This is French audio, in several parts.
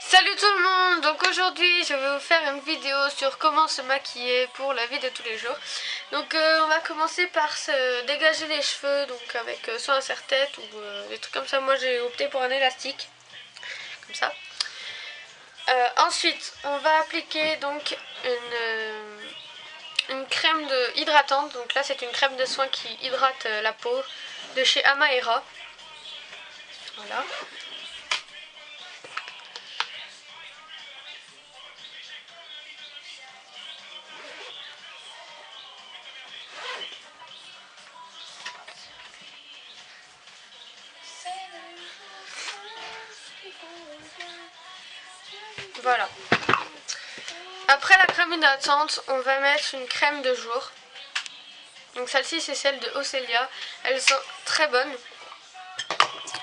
Salut tout le monde. Donc aujourd'hui je vais vous faire une vidéo sur comment se maquiller pour la vie de tous les jours. Donc on va commencer par se dégager les cheveux, donc avec soit un serre-tête ou des trucs comme ça. Moi j'ai opté pour un élastique, comme ça. Ensuite on va appliquer donc une crème hydratante. Donc là c'est une crème de soin qui hydrate la peau de chez Amaera. Voilà. Voilà. Après la crème hydratante, on va mettre une crème de jour. Donc celle-ci c'est celle de Ocelia. Elle sent très bonne.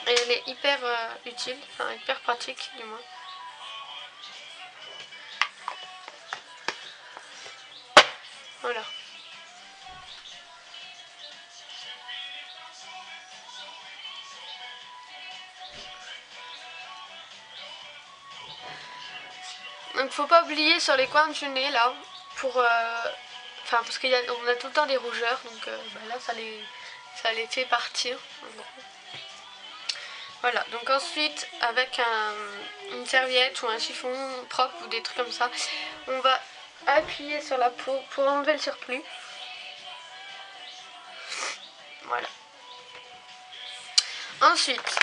Et elle est hyper utile, enfin hyper pratique du moins. Voilà. Donc faut pas oublier sur les coins du nez là, pour enfin parce qu'on a tout le temps des rougeurs, donc là ça les fait partir. Voilà, donc ensuite avec une serviette ou un chiffon propre ou des trucs comme ça, on va appuyer sur la peau pour enlever le surplus. Voilà. Ensuite,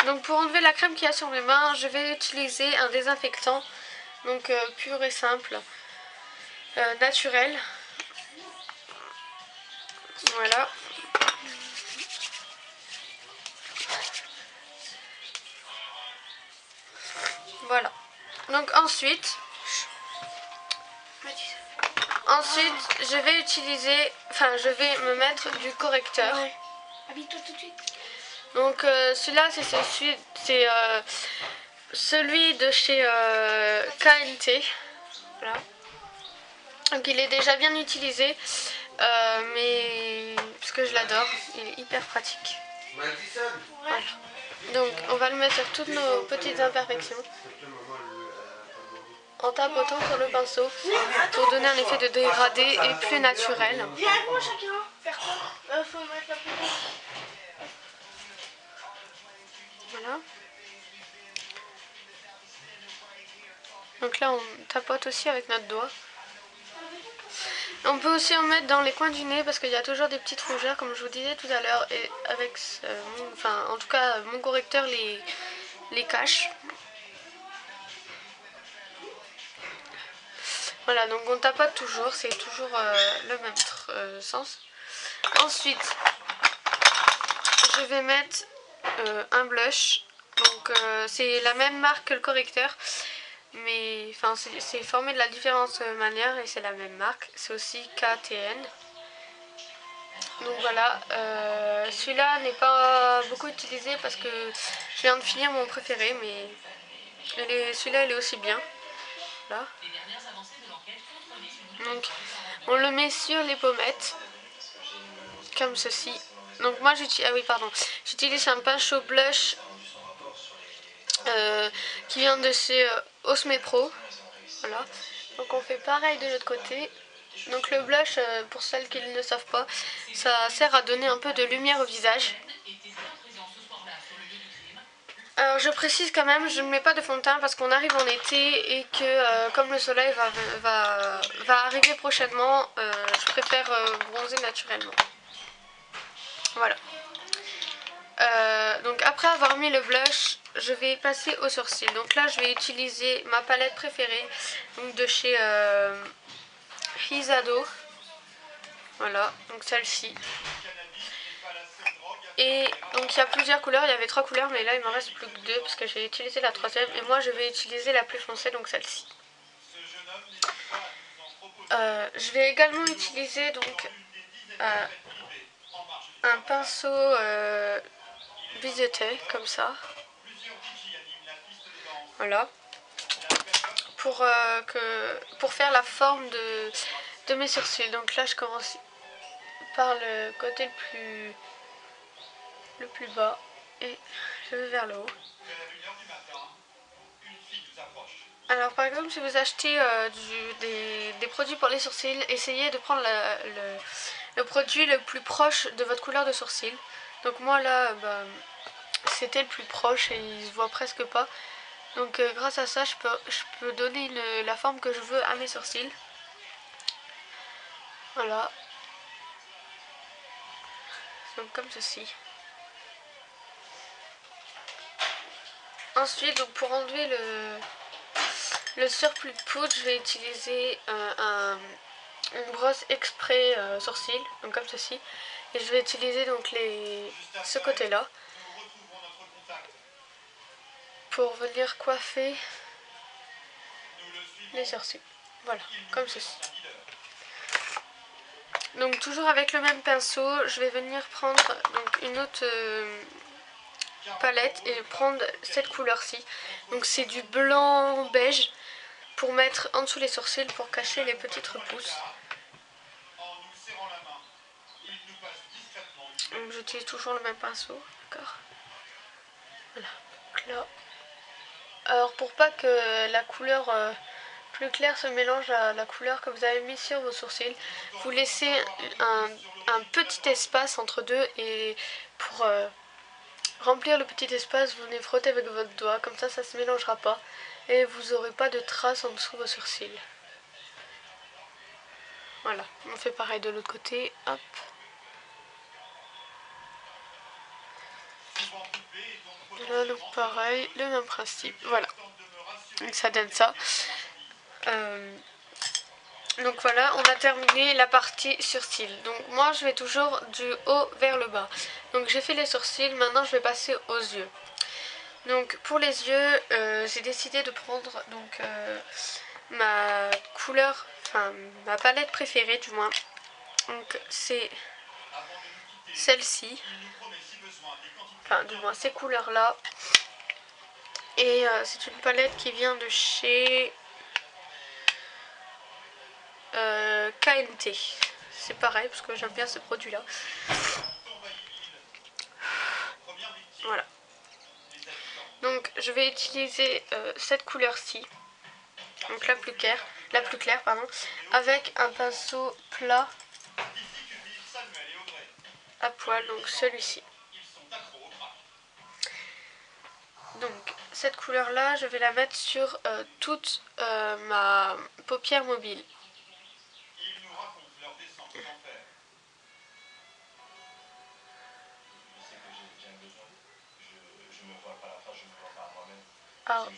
donc pour enlever la crème qu'il y a sur mes mains, je vais utiliser un désinfectant, donc pur et simple, naturel. Voilà. Voilà. Donc ensuite, je vais utiliser, enfin je vais me mettre du correcteur. Ouais. Habille-toi tout de suite. Donc celui-là c'est celui de chez KNT. Voilà. Donc il est déjà bien utilisé, mais parce que je l'adore, il est hyper pratique. Voilà. Donc on va le mettre sur toutes nos petites imperfections en tapotant sur le pinceau pour donner un effet de dégradé et plus naturel. Viens avec moi chacun. Faire quoi? Faut mettre la photo. Voilà. Donc là on tapote aussi avec notre doigt. On peut aussi en mettre dans les coins du nez parce qu'il y a toujours des petites rougeurs comme je vous disais tout à l'heure, et avec en tout cas mon correcteur les cache. Voilà, donc on tapote toujours, c'est toujours le même sens. Ensuite, je vais mettre un blush. Donc c'est la même marque que le correcteur, mais enfin c'est formé de la différente manière et c'est la même marque. C'est aussi KTN. Donc voilà, celui-là n'est pas beaucoup utilisé parce que je viens de finir mon préféré, mais celui-là il est aussi bien. Là. Donc on le met sur les pommettes, comme ceci. Donc moi j'utilise un pinceau blush qui vient de chez Osme Pro. Voilà. Donc on fait pareil de l'autre côté. Donc le blush, pour celles qui ne le savent pas, ça sert à donner un peu de lumière au visage. Alors je précise quand même, je ne mets pas de fond de teint parce qu'on arrive en été et que comme le soleil va arriver prochainement, je préfère bronzer naturellement. Voilà. Donc après avoir mis le blush, je vais passer au sourcil. Donc là je vais utiliser ma palette préférée, donc de chez Hisado. Voilà, donc celle-ci. Et donc il y a plusieurs couleurs, il y avait 3 couleurs mais là il m'en reste plus que 2 parce que j'ai utilisé la 3e et moi je vais utiliser la plus foncée, donc celle-ci. Je vais également utiliser donc un pinceau biseauté comme ça. Voilà. Pour faire la forme de mes sourcils. Donc là je commence par le côté le plus bas et je vais vers le haut. Alors par exemple, si vous achetez des produits pour les sourcils, essayez de prendre le produit le plus proche de votre couleur de sourcils. Donc moi là, c'était le plus proche et il se voit presque pas. Donc grâce à ça, je peux donner la forme que je veux à mes sourcils. Voilà. Donc comme ceci. Ensuite, donc pour enlever le surplus de poudre, je vais utiliser une brosse exprès sourcils, donc comme ceci. Et je vais utiliser donc ce côté-là pour venir coiffer les sourcils. Voilà, comme ceci. Donc toujours avec le même pinceau, je vais venir prendre donc une autre palette et prendre cette couleur-ci. Donc c'est du blanc beige pour mettre en dessous les sourcils pour cacher les petites repousses. Donc j'utilise toujours le même pinceau, d'accord. Voilà, donc là. Alors pour pas que la couleur plus claire se mélange à la couleur que vous avez mis sur vos sourcils, vous laissez un petit espace entre deux et pour remplir le petit espace, vous venez frotter avec votre doigt, comme ça se mélangera pas et vous n'aurez pas de traces en dessous de vos sourcils. Voilà, on fait pareil de l'autre côté, hop. Là, donc pareil, le même principe, voilà. Donc ça donne ça. Donc voilà, on a terminé la partie sourcils. Donc moi je vais toujours du haut vers le bas. Donc j'ai fait les sourcils, maintenant je vais passer aux yeux. Donc pour les yeux, j'ai décidé de prendre donc ma couleur, enfin ma palette préférée du moins. Donc c'est celle-ci, enfin du moins ces couleurs là. Et c'est une palette qui vient de chez KNT. C'est pareil parce que j'aime bien ce produit là. Voilà. Donc je vais utiliser cette couleur-ci, donc la plus claire pardon, avec un pinceau plat à poil, donc celui-ci. Donc cette couleur-là, je vais la mettre sur toute ma paupière mobile. Alors,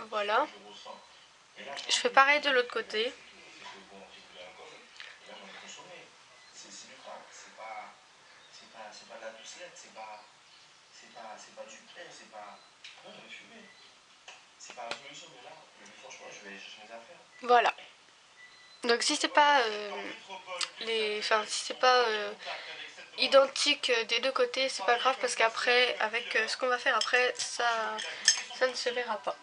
voilà. Je fais pareil de l'autre côté. Voilà. Donc si c'est pas identique des deux côtés, c'est pas grave parce qu'après, avec ce qu'on va faire après, ça ne se verra pas.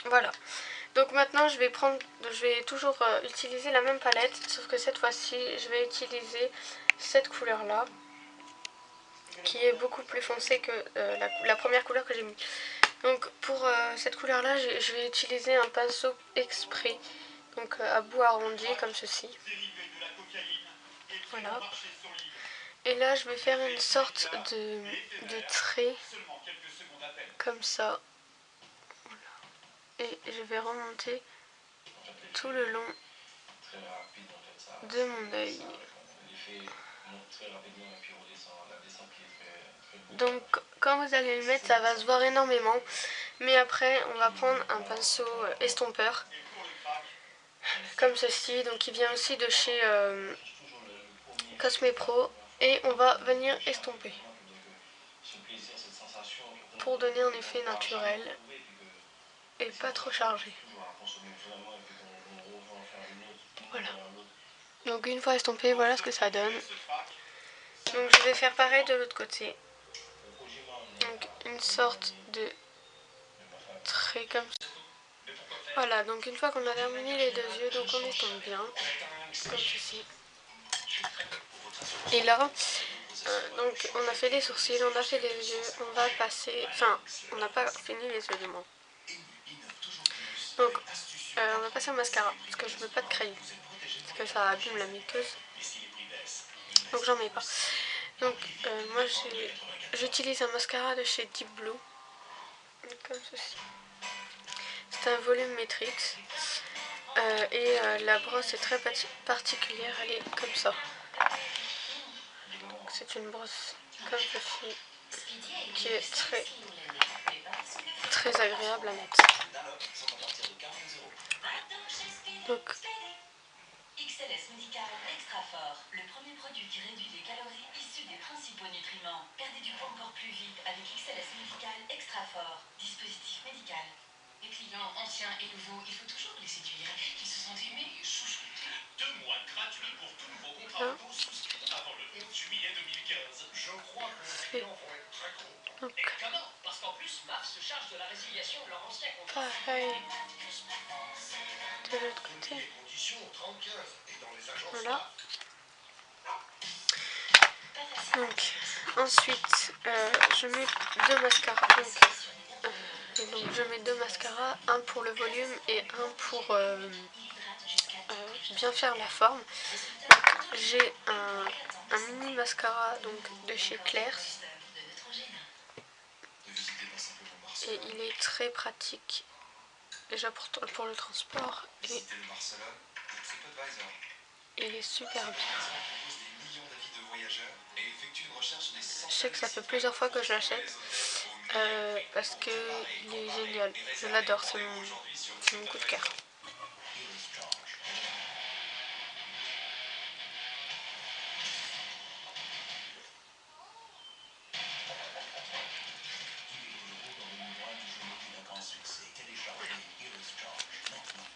Voilà. Donc maintenant je vais toujours utiliser la même palette, sauf que cette fois-ci je vais utiliser cette couleur là, qui est beaucoup plus foncée que la première couleur que j'ai mis. Donc pour cette couleur là, je vais utiliser un pinceau exprès, donc à bout arrondi comme ceci. Voilà. Et là je vais faire une sorte de trait comme ça. Et je vais remonter tout le long de mon œil. Donc quand vous allez le mettre, ça va se voir énormément. Mais après, on va prendre un pinceau estompeur, comme ceci. Donc il vient aussi de chez Cosmepro. Et on va venir estomper pour donner un effet naturel et pas trop chargé. Voilà. Donc une fois estompé, voilà ce que ça donne. Donc je vais faire pareil de l'autre côté. Donc une sorte de trait comme ça. Voilà, donc une fois qu'on a terminé les deux yeux, donc on estompe bien, comme ceci. Et là, Donc on a fait les sourcils, on a fait les yeux, on va passer... Enfin, on n'a pas fini les yeux du moins. Donc on va passer au mascara, parce que je veux pas de crayon, parce que ça abîme la muqueuse. Donc j'en mets pas. Donc moi j'utilise un mascara de chez Deep Blue, comme ceci. C'est un volume Matrix. Et la brosse est très particulière, elle est comme ça. C'est une brosse comme ceci, qui est très agréable à mettre. Donc, XLS Medical Extra Fort, le premier produit qui réduit les calories issues des principaux nutriments. Perdez du poids encore plus vite avec XLS Medical Extra Fort, dispositif médical. Les clients anciens et nouveaux, il faut toujours les séduire. Ils se sentent aimés et chouchoutés. 2 mois gratuits pour tout nouveau contrat auto souscrit avant le 11 juillet 2015. Je crois que les clients vont être très contents. Donc, Et comment? Parce qu'en plus, Mars se charge de la résiliation de leur ancien contrat. pareil de l'autre côté. Les conditions 30-15 et dans les agences. Voilà. Donc, ensuite, je mets deux mascaras. Donc, je mets deux mascaras, un pour le volume et un pour bien faire la forme. J'ai un mini mascara donc de chez Claire's et il est très pratique déjà pour le transport et il est super bien. Je sais que ça fait plusieurs fois que je l'achète parce que il est génial, je l'adore, c'est mon coup de cœur.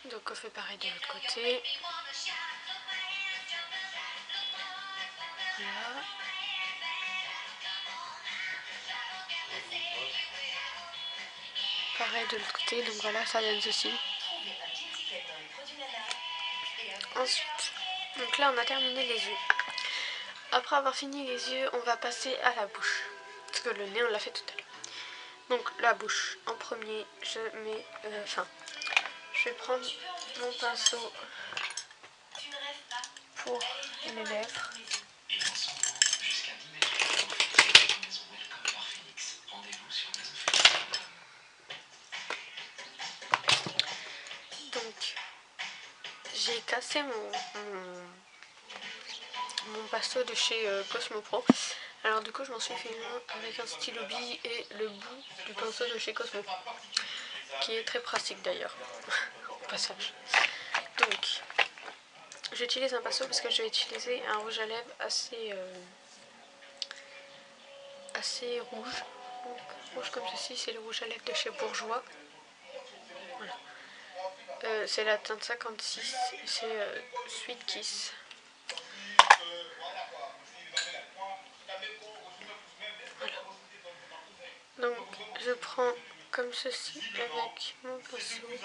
Donc on fait pareil de l'autre côté. Voilà. Pareil de l'autre côté, donc voilà, ça donne ceci. Ensuite, donc là on a terminé les yeux. Après avoir fini les yeux, on va passer à la bouche. Parce que le nez on l'a fait tout à l'heure. Donc la bouche, en premier, je mets... je vais prendre mon pinceau pour les lèvres. Donc, j'ai cassé mon pinceau de chez Cosmopro. Alors du coup, je m'en suis fait un avec un stylo bille et le bout du pinceau de chez Cosmo, qui est très pratique d'ailleurs, au passage. Donc, j'utilise un pinceau parce que je vais utiliser un rouge à lèvres assez rouge. Donc, rouge comme ceci, c'est le rouge à lèvres de chez Bourjois. Voilà. C'est la teinte 56, c'est Sweet Kiss. Voilà. Donc je prends comme ceci avec mon pinceau et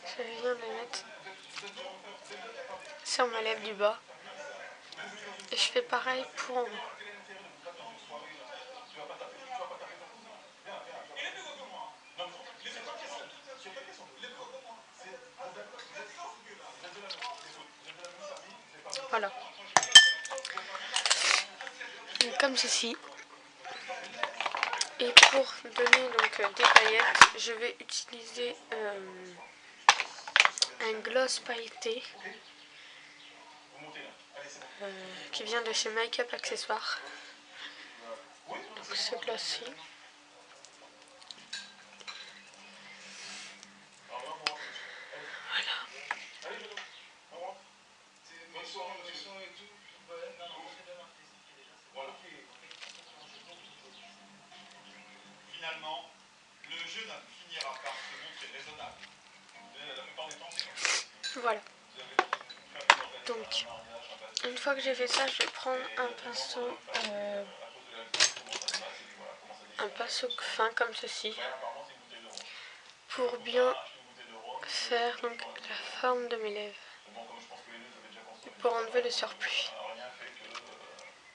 je viens de mettre sur ma lèvre du bas et je fais pareil pour en haut. Voilà. Donc, comme ceci. Et pour donner donc des paillettes, je vais utiliser un gloss pailleté qui vient de chez Make Up Accessoires. Donc ce gloss-ci. Voilà. Finalement, le jeu finira par se montrer raisonnable. La plupart du temps, c'est Voilà. Donc, une fois que j'ai fait ça, je vais prendre un pinceau fin comme ceci. pour bien faire donc la forme de mes lèvres et pour enlever le surplus.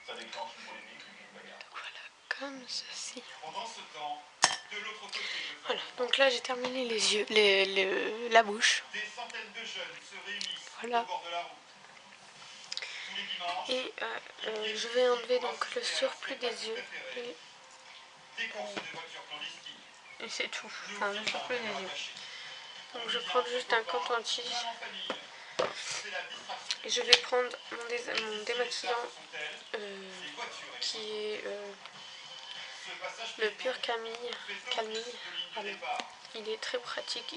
Donc voilà, comme ceci. Voilà, donc là j'ai terminé les yeux, la bouche. Voilà. Et je vais enlever donc le surplus des yeux. Et c'est tout, enfin le surplus des yeux. Donc je prends juste un coton-tige et je vais prendre mon démaquillant qui est le Pur Camille. Pardon. Il est très pratique,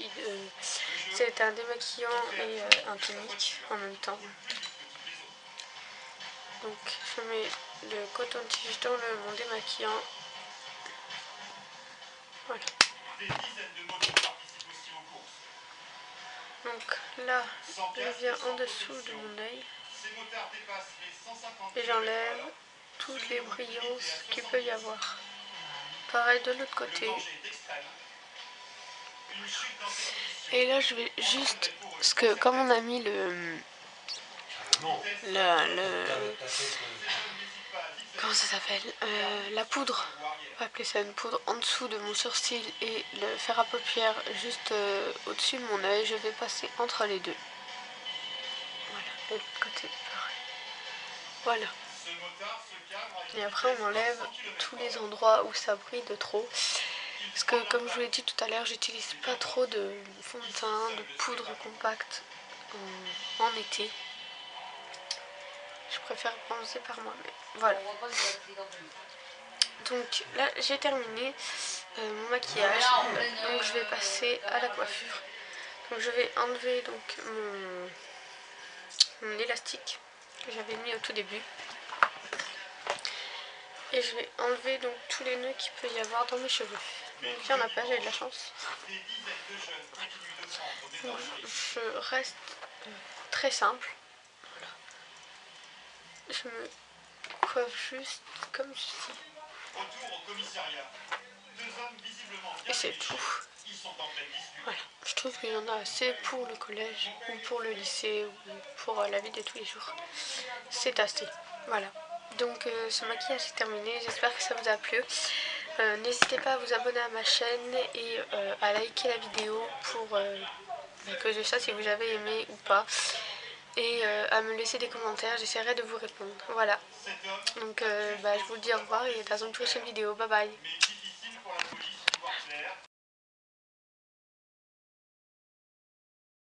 c'est un démaquillant et un tonique en même temps. Donc je mets le coton-tige dans mon démaquillant. Voilà. Donc là, je viens en dessous de mon œil et j'enlève toutes les brillances qu'il peut y avoir. Pareil de l'autre côté. Et là, je vais juste, parce que comme on a mis comment ça s'appelle, la poudre, on va appeler ça une poudre, en dessous de mon sourcil et le fer à paupières juste au-dessus de mon œil, je vais passer entre les deux. Voilà, et l'autre côté pareil. Voilà. Et après on enlève tous les endroits où ça brille de trop. Parce que comme je vous l'ai dit tout à l'heure, j'utilise pas trop de fond de teint, de poudre compacte en été. Je préfère bronzer par moi-même. Voilà. Donc là j'ai terminé mon maquillage. Donc je vais passer à la coiffure. Donc je vais enlever donc mon élastique que j'avais mis au tout début. Et je vais enlever donc tous les nœuds qu'il peut y avoir dans mes cheveux. Donc il n'y en a pas, j'ai de la chance. Voilà. Donc, je reste très simple. Voilà. Je me coiffe juste comme ceci. Et c'est tout. Voilà. Je trouve qu'il y en a assez pour le collège ou pour le lycée ou pour la vie de tous les jours. C'est assez. Voilà. Donc ce maquillage est terminé, j'espère que ça vous a plu. N'hésitez pas à vous abonner à ma chaîne et à liker la vidéo pour que je sache si vous avez aimé ou pas. Et à me laisser des commentaires, j'essaierai de vous répondre. Voilà. Donc je vous dis au revoir et à dans une prochaine vidéo. Bye bye.